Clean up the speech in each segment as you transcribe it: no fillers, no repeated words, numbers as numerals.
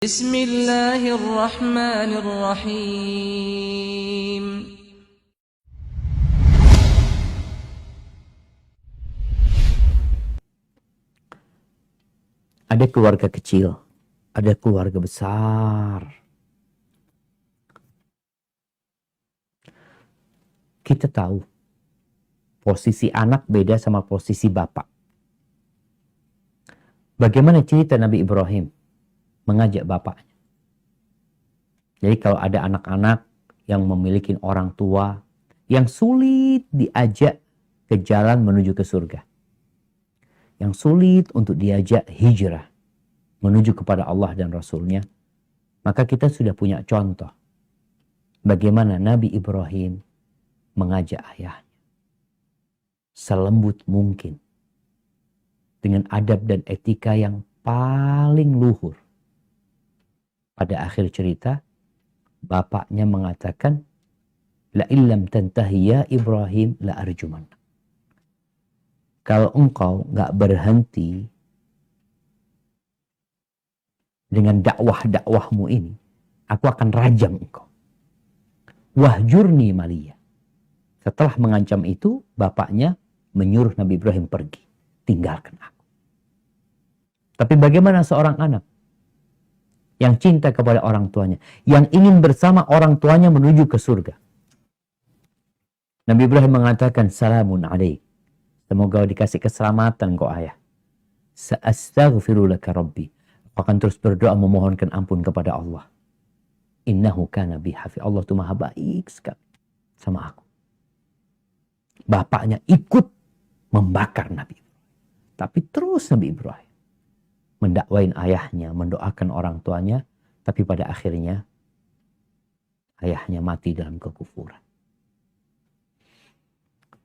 Bismillahirrahmanirrahim. Ada keluarga kecil, ada keluarga besar. Kita tahu posisi anak beda sama posisi bapak. Bagaimana cerita Nabi Ibrahim mengajak bapaknya? Jadi kalau ada anak-anak yang memiliki orang tua yang sulit diajak ke jalan menuju ke surga, yang sulit untuk diajak hijrah menuju kepada Allah dan Rasulnya, maka kita sudah punya contoh bagaimana Nabi Ibrahim mengajak ayahnya selembut mungkin, dengan adab dan etika yang paling luhur. Pada akhir cerita, bapaknya mengatakan, la illam tantahi ya Ibrahim la arjuman. Kalau engkau nggak berhenti dengan dakwah-dakwahmu ini, aku akan rajam engkau. Wahjurni maliyah. Setelah mengancam itu, bapaknya menyuruh Nabi Ibrahim pergi. Tinggalkan aku. Tapi bagaimana seorang anak yang cinta kepada orang tuanya, yang ingin bersama orang tuanya menuju ke surga? Nabi Ibrahim mengatakan, salamun alaik. Semoga dikasih keselamatan kau ayah. Sa'astaghfiru laka rabbi. Aku akan terus berdoa memohonkan ampun kepada Allah. Innahu kana bi hafiz. Allah itu maha baik sekali sama aku. Bapaknya ikut membakar Nabi Ibrahim. Tapi terus Nabi Ibrahim mendakwain ayahnya, mendoakan orang tuanya. Tapi pada akhirnya ayahnya mati dalam kekufuran.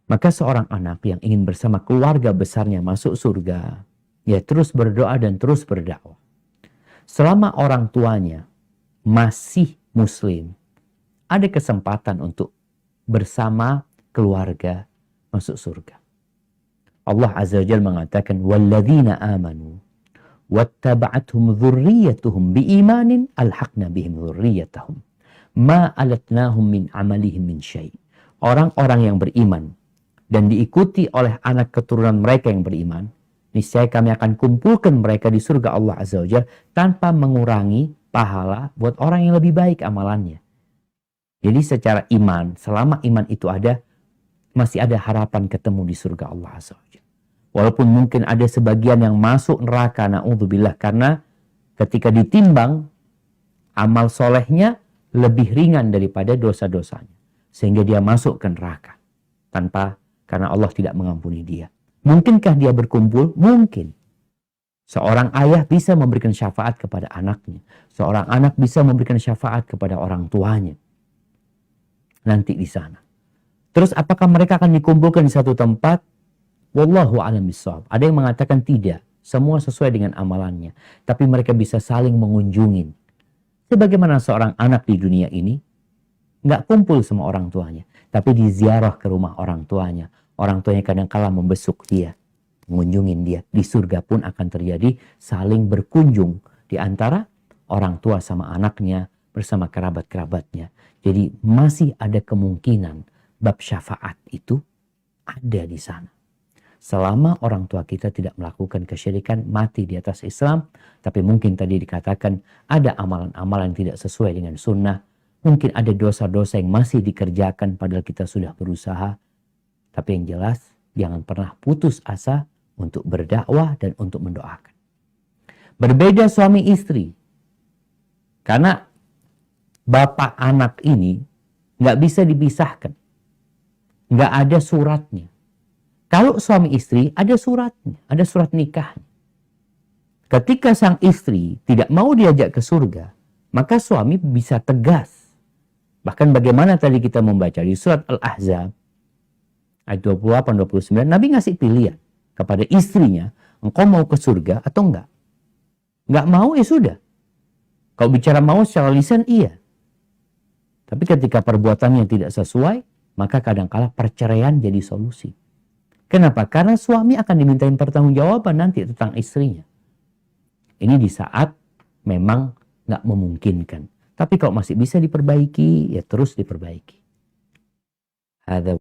Maka seorang anak yang ingin bersama keluarga besarnya masuk surga, ya terus berdoa dan terus berdakwah. Selama orang tuanya masih muslim, ada kesempatan untuk bersama keluarga masuk surga. Allah Azza wa Jalla mengatakan, walladzina amanu wattaba'athum dzurriyyatuhum biimanin alhaqna bihim dzurriyyatahum ma alatnahum min amalihim min syai'. Orang-orang yang beriman dan diikuti oleh anak keturunan mereka yang beriman, niscaya kami akan kumpulkan mereka di surga Allah Azza wa Jalla tanpa mengurangi pahala buat orang yang lebih baik amalannya. Jadi secara iman, selama iman itu ada, masih ada harapan ketemu di surga Allah Azza wa Jalla. Walaupun mungkin ada sebagian yang masuk neraka, na'udzubillah, karena ketika ditimbang, amal solehnya lebih ringan daripada dosa-dosanya. Sehingga dia masuk ke neraka. Karena Allah tidak mengampuni dia. Mungkinkah dia berkumpul? Mungkin. Seorang ayah bisa memberikan syafaat kepada anaknya. Seorang anak bisa memberikan syafaat kepada orang tuanya. Nanti di sana. Terus apakah mereka akan dikumpulkan di satu tempat? Wallahu a'lam bishawab. Ada yang mengatakan tidak. Semua sesuai dengan amalannya. Tapi mereka bisa saling mengunjungin. Sebagaimana seorang anak di dunia ini nggak kumpul sama orang tuanya. Tapi diziarah ke rumah orang tuanya. Orang tuanya kadang-kala membesuk dia. Mengunjungin dia. Di surga pun akan terjadi saling berkunjung. Di antara orang tua sama anaknya. Bersama kerabat-kerabatnya. Jadi masih ada kemungkinan bab syafaat itu ada di sana. Selama orang tua kita tidak melakukan kesyirikan, mati di atas Islam. Tapi mungkin tadi dikatakan ada amalan-amalan yang tidak sesuai dengan sunnah. Mungkin ada dosa-dosa yang masih dikerjakan padahal kita sudah berusaha. Tapi yang jelas, jangan pernah putus asa untuk berdakwah dan untuk mendoakan. Berbeda suami istri. Karena bapak anak ini nggak bisa dipisahkan. Nggak ada suratnya. Kalau suami istri ada suratnya, ada surat nikahnya. Ketika sang istri tidak mau diajak ke surga, maka suami bisa tegas. Bahkan bagaimana tadi kita membaca di surat Al-Ahzab, ayat 28-29, Nabi ngasih pilihan kepada istrinya, engkau mau ke surga atau enggak? Enggak mau ya sudah. Kalau bicara mau secara lisan iya. Tapi ketika perbuatannya tidak sesuai, maka kadangkala perceraian jadi solusi. Kenapa? Karena suami akan dimintain pertanggungjawaban nanti tentang istrinya. Ini di saat memang nggak memungkinkan. Tapi kalau masih bisa diperbaiki, ya terus diperbaiki. Ada